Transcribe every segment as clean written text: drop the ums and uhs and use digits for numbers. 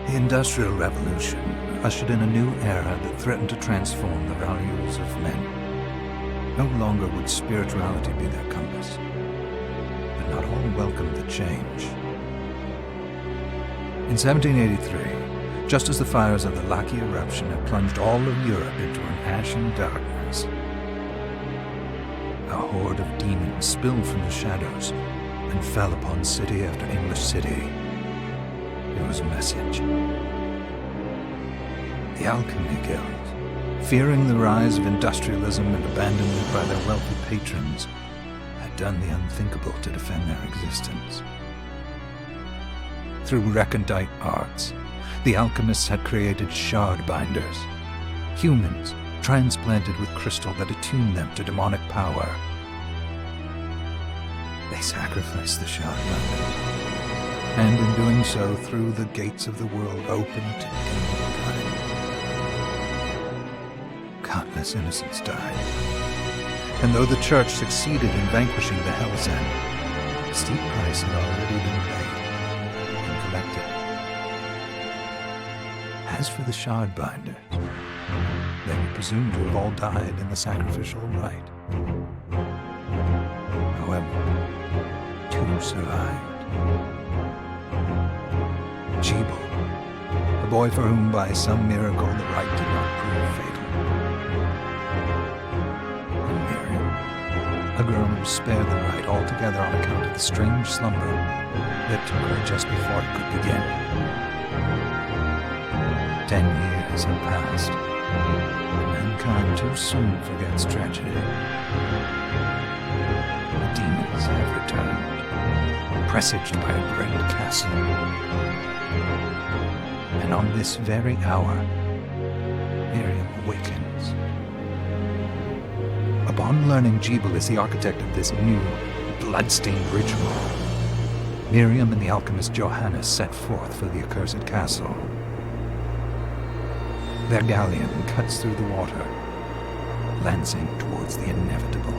The Industrial Revolution ushered in a new era that threatened to transform the values of men. No longer would spirituality be their compass, but not all welcomed the change. In 1783, just as the fires of the Laki eruption had plunged all of Europe into an ashen darkness, a horde of demons spilled from the shadows and fell upon city after English city. It was a message. The Alchemy Guild, fearing the rise of industrialism and abandonment by their wealthy patrons, had done the unthinkable to defend their existence. Through recondite arts, the alchemists had created shard binders, humans transplanted with crystal that attuned them to demonic power. They sacrificed the shard binders, and in doing so threw the gates of the world open to demon. Countless innocents died, and though the church succeeded in vanquishing the Hell's End, a steep price had already been paid and collected. As for the shard binders, they were presumed to have all died in the sacrificial rite. However, two survived. Jebel, a boy for whom by some miracle the rite did not prove fatal. And Miriam, a girl who was spared the rite altogether on account of the strange slumber that took her just before it could begin. 10 years have passed. Mankind too soon forgets tragedy. The demons have returned, presaged by a great castle. And on this very hour, Miriam awakens. Upon learning Jebel is the architect of this new, bloodstained ritual, Miriam and the alchemist Johannes set forth for the accursed castle. Their galleon cuts through the water, lancing towards the inevitable.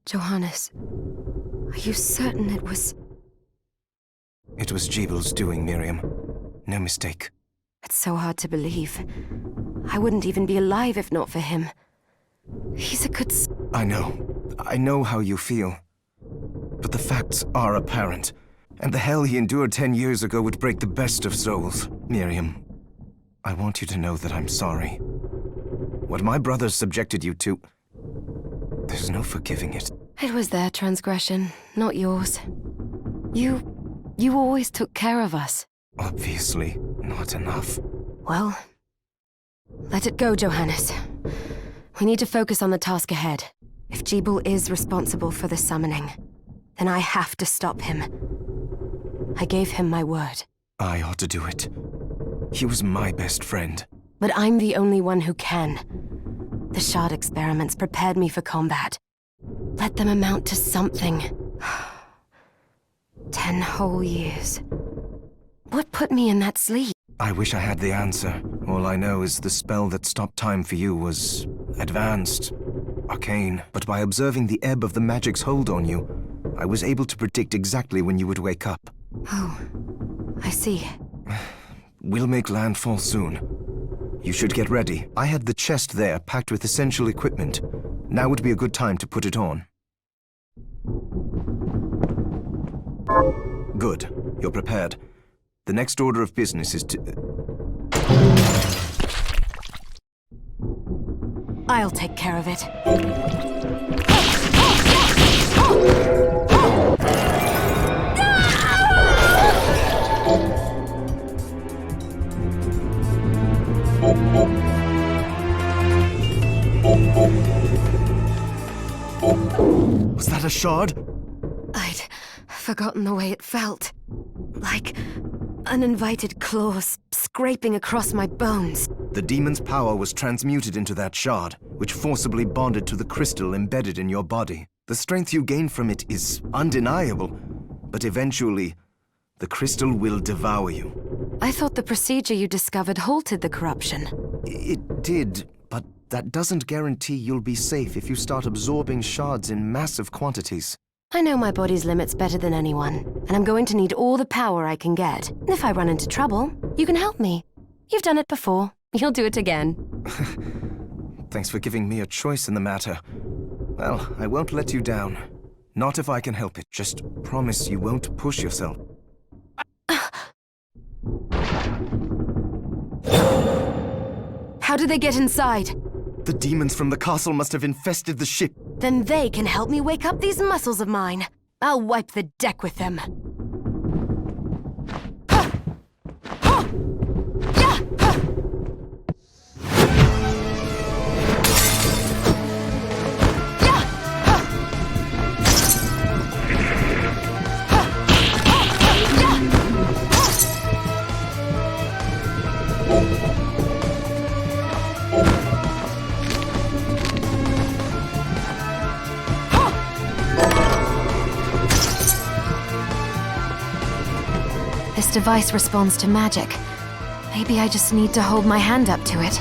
Johannes, are you certain it was... It was Jebel's doing, Miriam. No mistake. It's so hard to believe. I wouldn't even be alive if not for him. He's a good... I know how you feel. But the facts are apparent. And the hell he endured 10 years ago would break the best of souls. Miriam, I want you to know that I'm sorry. What my brothers subjected you to... There's no forgiving it. It was their transgression, not yours. You always took care of us. Obviously, not enough. Well, let it go, Johannes. We need to focus on the task ahead. If Jebel is responsible for the summoning, then I have to stop him. I gave him my word. I ought to do it. He was my best friend. But I'm the only one who can. The shard experiments prepared me for combat. Let them amount to something. 10 whole years. What put me in that sleep? I wish I had the answer. All I know is the spell that stopped time for you was advanced, arcane. But by observing the ebb of the magic's hold on you, I was able to predict exactly when you would wake up. Oh, I see. We'll make landfall soon. You should get ready. I had the chest there packed with essential equipment. Now would be a good time to put it on. Good. You're prepared. The next order of business is to... I'll take care of it. Was that a shard? I'd forgotten the way it felt. Like uninvited claws scraping across my bones. The demon's power was transmuted into that shard, which forcibly bonded to the crystal embedded in your body. The strength you gain from it is undeniable, but eventually, the crystal will devour you. I thought the procedure you discovered halted the corruption. It did, but that doesn't guarantee you'll be safe if you start absorbing shards in massive quantities. I know my body's limits better than anyone, and I'm going to need all the power I can get. And if I run into trouble, you can help me. You've done it before. You'll do it again. Thanks for giving me a choice in the matter. Well, I won't let you down. Not if I can help it. Just promise you won't push yourself. How did they get inside? The demons from the castle must have infested the ship. Then they can help me wake up these muscles of mine. I'll wipe the deck with them. This device responds to magic. Maybe I just need to hold my hand up to it.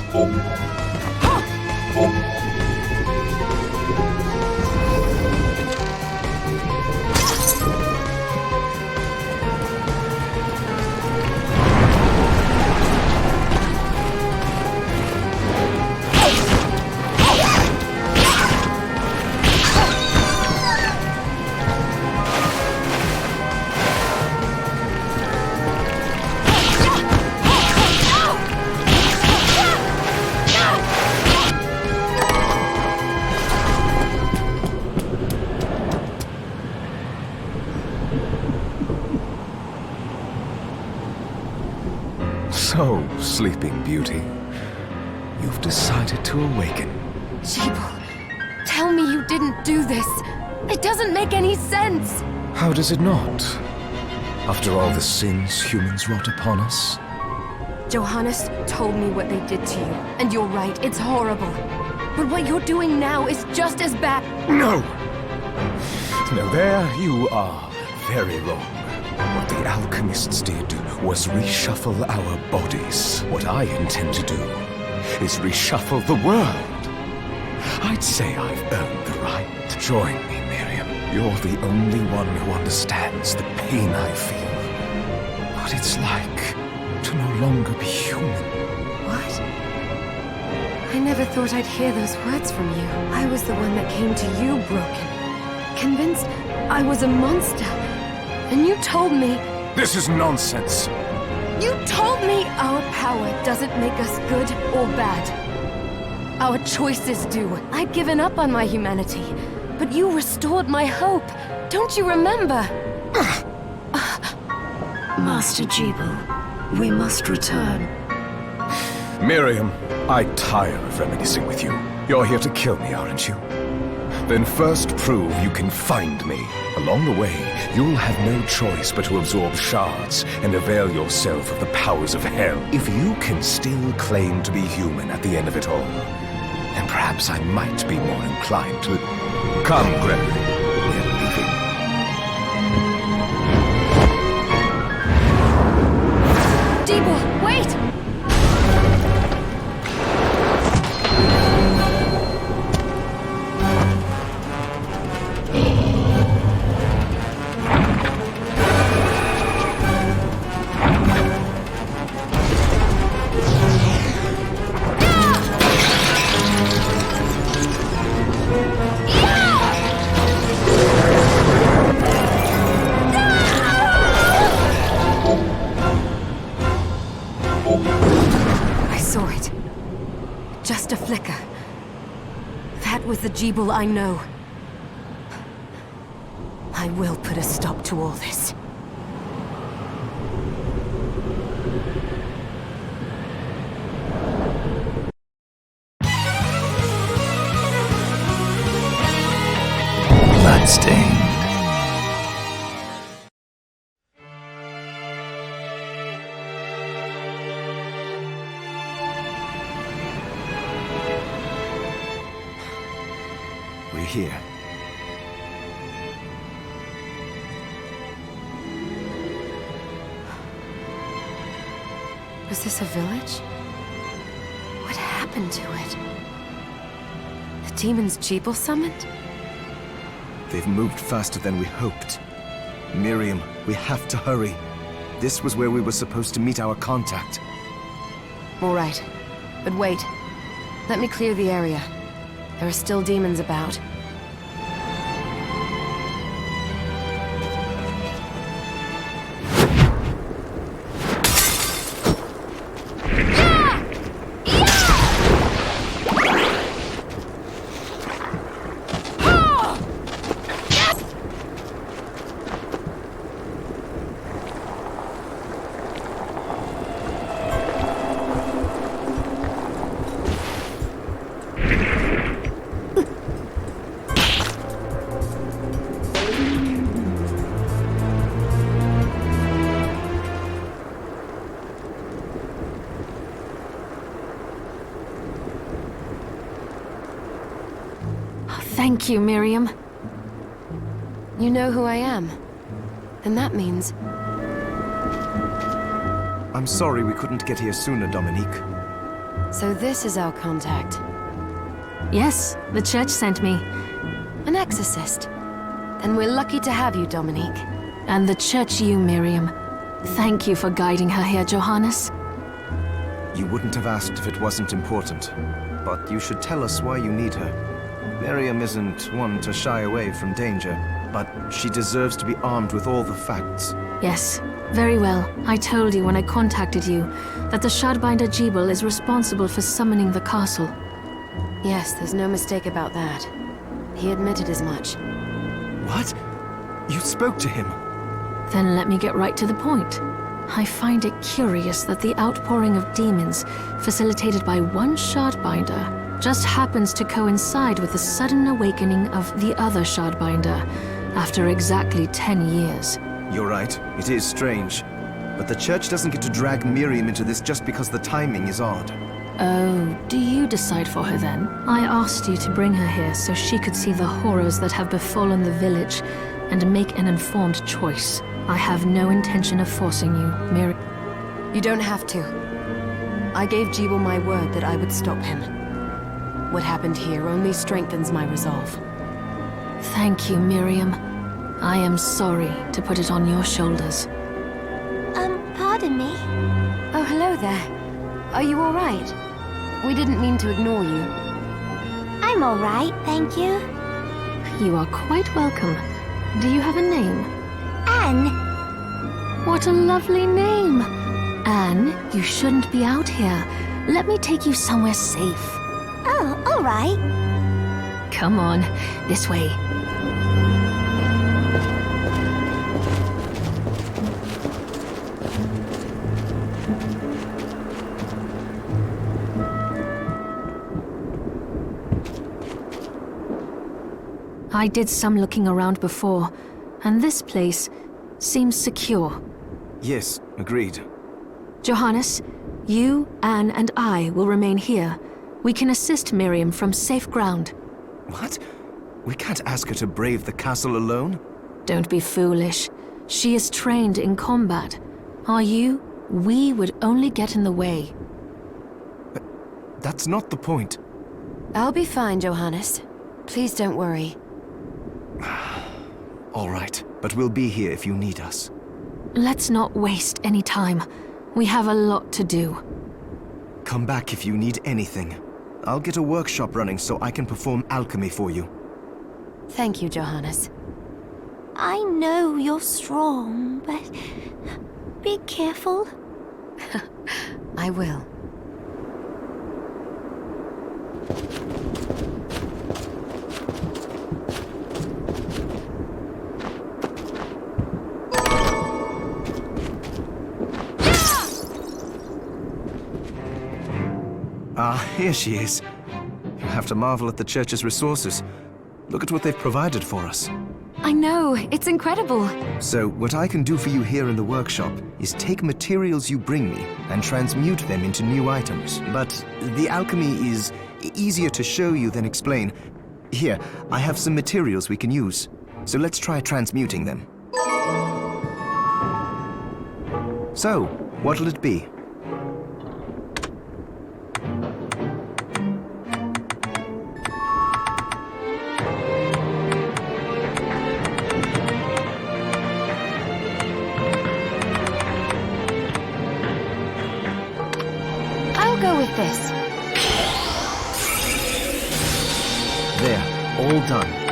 So, Sleeping Beauty, you've decided to awaken. Jeeble, tell me you didn't do this. It doesn't make any sense. How does it not? After all the sins humans wrought upon us? Johannes told me what they did to you, and you're right, it's horrible. But what you're doing now is just as bad. No! No, there you are very wrong. What the alchemists did was reshuffle our bodies. What I intend to do is reshuffle the world. I'd say I've earned the right. Join me, Miriam. You're the only one who understands the pain I feel. What it's like to no longer be human. What? I never thought I'd hear those words from you. I was the one that came to you broken. Convinced I was a monster. And you told me... This is nonsense. You told me our power doesn't make us good or bad. Our choices do. I'd given up on my humanity, but you restored my hope. Don't you remember? Master Jeeble, we must return. Miriam, I tire of reminiscing with you. You're here to kill me, aren't you? Then first prove you can find me. Along the way, you'll have no choice but to absorb shards and avail yourself of the powers of hell. If you can still claim to be human at the end of it all, then perhaps I might be more inclined to... Come, Gregory. We're leaving. Jeeble, wait! Just a flicker. That was the Jeeble I know. I will put a stop to all this. Bloodstained. here. Was this a village? What happened to it? The demons Jebel summoned? They've moved faster than we hoped. Miriam, we have to hurry. This was where we were supposed to meet our contact. All right. But wait. Let me clear the area. There are still demons about. Thank you, Miriam. You know who I am. And that means... I'm sorry we couldn't get here sooner, Dominique. So this is our contact. Yes, the church sent me. An exorcist. Then we're lucky to have you, Dominique. And the church you, Miriam. Thank you for guiding her here, Johannes. You wouldn't have asked if it wasn't important. But you should tell us why you need her. Miriam isn't one to shy away from danger, but she deserves to be armed with all the facts. Yes, very well. I told you when I contacted you that the Shardbinder Jebel is responsible for summoning the castle. Yes, there's no mistake about that. He admitted as much. What? You spoke to him? Then let me get right to the point. I find it curious that the outpouring of demons, facilitated by one Shardbinder, just happens to coincide with the sudden awakening of the other Shardbinder, after exactly 10 years. You're right, it is strange. But the church doesn't get to drag Miriam into this just because the timing is odd. Oh, do you decide for her then? I asked you to bring her here so she could see the horrors that have befallen the village and make an informed choice. I have no intention of forcing you, Miriam. You don't have to. I gave Jebel my word that I would stop him. What happened here only strengthens my resolve. Thank you, Miriam. I am sorry to put it on your shoulders. Pardon me? Oh, hello there. Are you all right? We didn't mean to ignore you. I'm all right, thank you. You are quite welcome. Do you have a name? Anne. What a lovely name! Anne, you shouldn't be out here. Let me take you somewhere safe. Oh, all right. Come on, this way. I did some looking around before, and this place seems secure. Yes, agreed. Johannes, you, Anne, and I will remain here. We can assist Miriam from safe ground. What? We can't ask her to brave the castle alone? Don't be foolish. She is trained in combat. Are you? We would only get in the way. That's not the point. I'll be fine, Johannes. Please don't worry. All right, but we'll be here if you need us. Let's not waste any time. We have a lot to do. Come back if you need anything. I'll get a workshop running so I can perform alchemy for you. Thank you, Johannes. I know you're strong, but be careful. I will. Ah, here she is. You have to marvel at the church's resources. Look at what they've provided for us. I know, it's incredible. So, what I can do for you here in the workshop is take materials you bring me and transmute them into new items. But the alchemy is easier to show you than explain. Here, I have some materials we can use. So let's try transmuting them. So, what'll it be? I'll go with this. There, all done.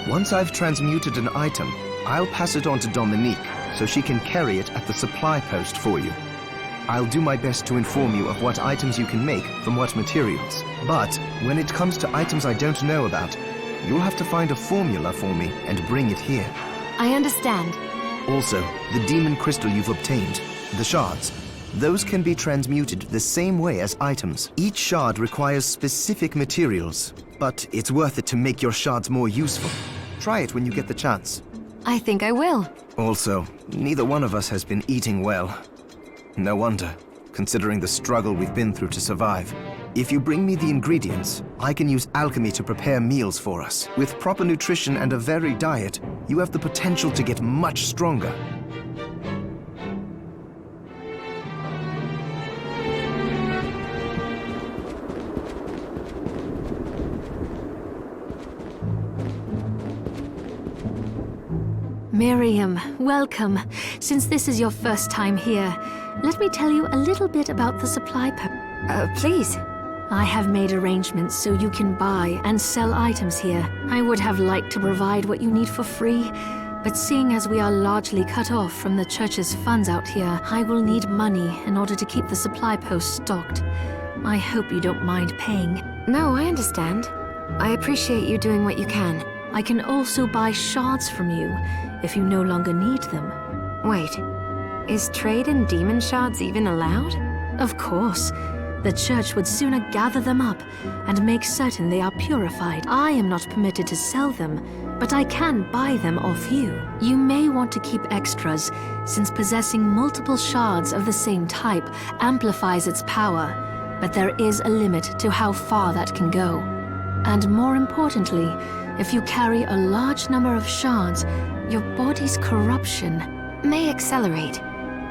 Once I've transmuted an item, I'll pass it on to Dominique, so she can carry it at the supply post for you. I'll do my best to inform you of what items you can make from what materials. But when it comes to items I don't know about, you'll have to find a formula for me and bring it here. I understand. Also, the demon crystal you've obtained, the shards, those can be transmuted the same way as items. Each shard requires specific materials, but it's worth it to make your shards more useful. Try it when you get the chance. I think I will. Also, neither one of us has been eating well. No wonder, considering the struggle we've been through to survive. If you bring me the ingredients, I can use alchemy to prepare meals for us. With proper nutrition and a varied diet, you have the potential to get much stronger. Miriam, welcome. Since this is your first time here, let me tell you a little bit about the supply Please. I have made arrangements so you can buy and sell items here. I would have liked to provide what you need for free, but seeing as we are largely cut off from the church's funds out here, I will need money in order to keep the supply post stocked. I hope you don't mind paying. No, I understand. I appreciate you doing what you can. I can also buy shards from you if you no longer need them. Wait, is trade in demon shards even allowed? Of course. The church would sooner gather them up and make certain they are purified. I am not permitted to sell them, but I can buy them off you. You may want to keep extras, since possessing multiple shards of the same type amplifies its power, but there is a limit to how far that can go. And more importantly, if you carry a large number of shards, your body's corruption May accelerate,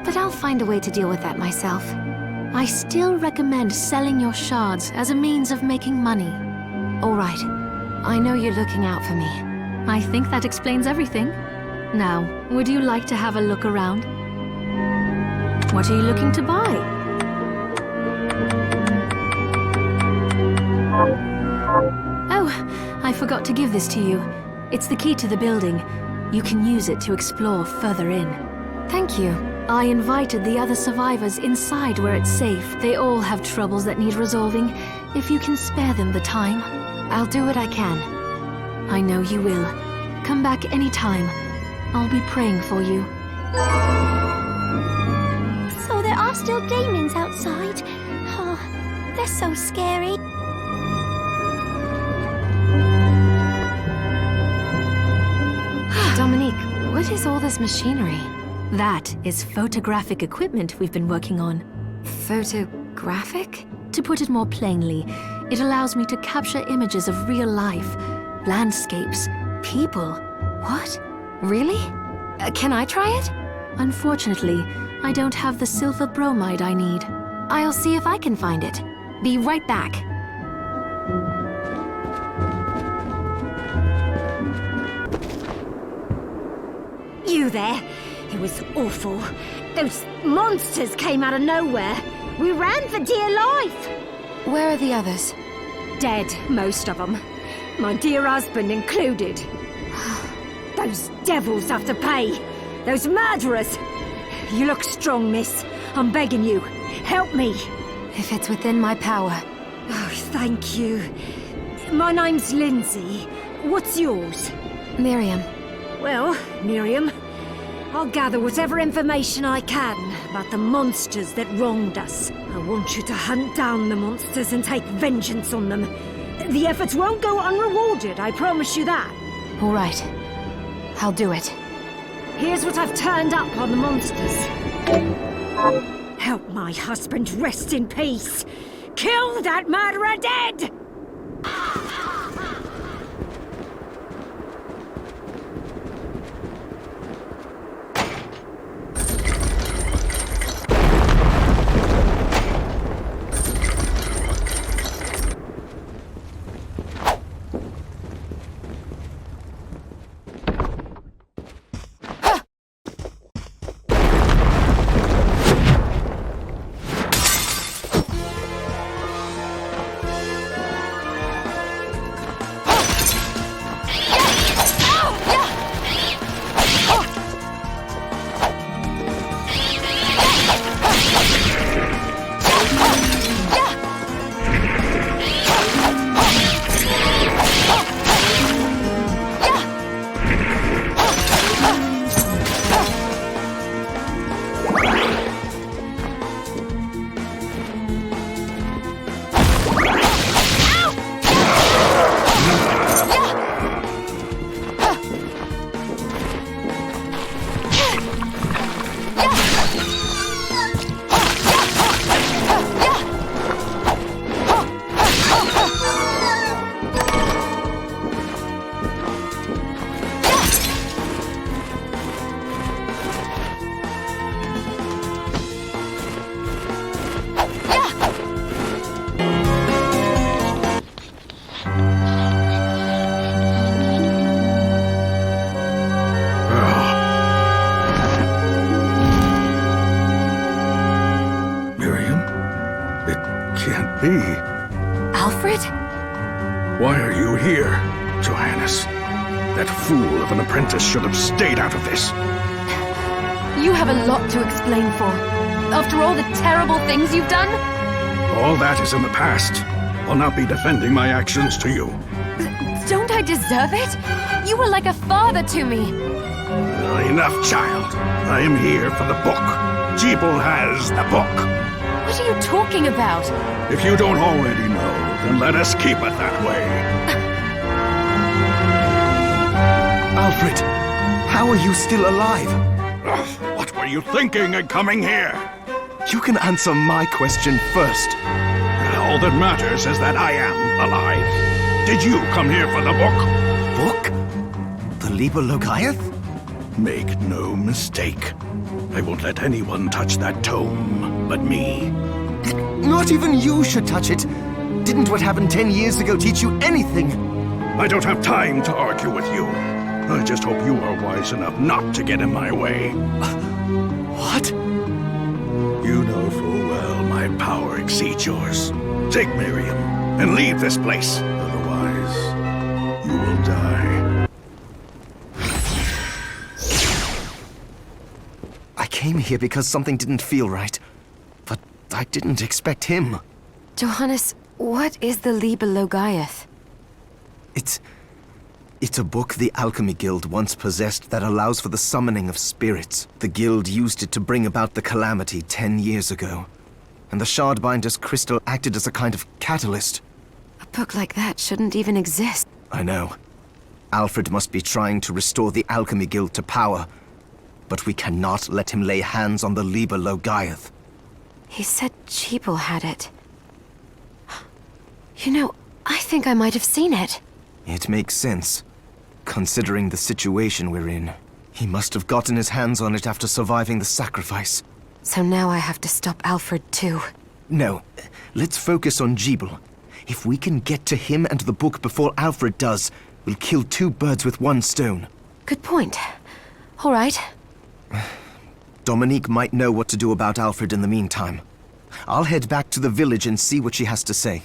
but I'll find a way to deal with that myself. I still recommend selling your shards as a means of making money. All right. I know you're looking out for me. I think that explains everything. Now, would you like to have a look around? What are you looking to buy? Oh, I forgot to give this to you. It's the key to the building. You can use it to explore further in. Thank you. I invited the other survivors inside where it's safe. They all have troubles that need resolving. If you can spare them the time. I'll do what I can. I know you will. Come back anytime. I'll be praying for you. So there are still demons outside. Oh, they're so scary. Dominique, what is all this machinery? That is photographic equipment we've been working on. Photographic? To put it more plainly, it allows me to capture images of real life, landscapes, people. What? Really? Can I try it? Unfortunately, I don't have the silver bromide I need. I'll see if I can find it. Be right back. You there? It was awful. Those monsters came out of nowhere. We ran for dear life. Where are the others? Dead, most of them. My dear husband included. Those devils have to pay. Those murderers. You look strong, miss. I'm begging you. Help me. If it's within my power. Oh, thank you. My name's Lindsay. What's yours? Miriam. Well, Miriam, I'll gather whatever information I can about the monsters that wronged us. I want you to hunt down the monsters and take vengeance on them. The efforts won't go unrewarded, I promise you that. All right. I'll do it. Here's what I've turned up on the monsters. Help my husband rest in peace. Kill that murderer dead! Alfred? Why are you here, Johannes? That fool of an apprentice should have stayed out of this. You have a lot to explain for. After all the terrible things you've done? All that is in the past. I'll not be defending my actions to you. Don't I deserve it? You were like a father to me. Enough, child. I am here for the book. Jeeble has the book. What are you talking about? If you don't already know, then let us keep it that way. Alfred, how are you still alive? What were you thinking in coming here? You can answer my question first. All that matters is that I am alive. Did you come here for the book? Book? The Liber Logaeth? Make no mistake. I won't let anyone touch that tome but me. Not even you should touch it. Didn't what happened 10 years ago teach you anything? I don't have time to argue with you. I just hope you are wise enough not to get in my way. What? You know full well my power exceeds yours. Take Miriam and leave this place. Otherwise, you will die. I came here because something didn't feel right. But I didn't expect him. Johannes, what is the Liber Logaeth? It's a book the Alchemy Guild once possessed that allows for the summoning of spirits. The Guild used it to bring about the calamity 10 years ago. And the Shardbinder's crystal acted as a kind of catalyst. A book like that shouldn't even exist. I know. Alfred must be trying to restore the Alchemy Guild to power. But we cannot let him lay hands on the Liber Logaeth. He said Jeeble had it. You know, I think I might have seen it. It makes sense, considering the situation we're in. He must have gotten his hands on it after surviving the sacrifice. So now I have to stop Alfred too. No, let's focus on Jeeble. If we can get to him and the book before Alfred does, we'll kill two birds with one stone. Good point. All right. Dominique might know what to do about Alfred in the meantime. I'll head back to the village and see what she has to say.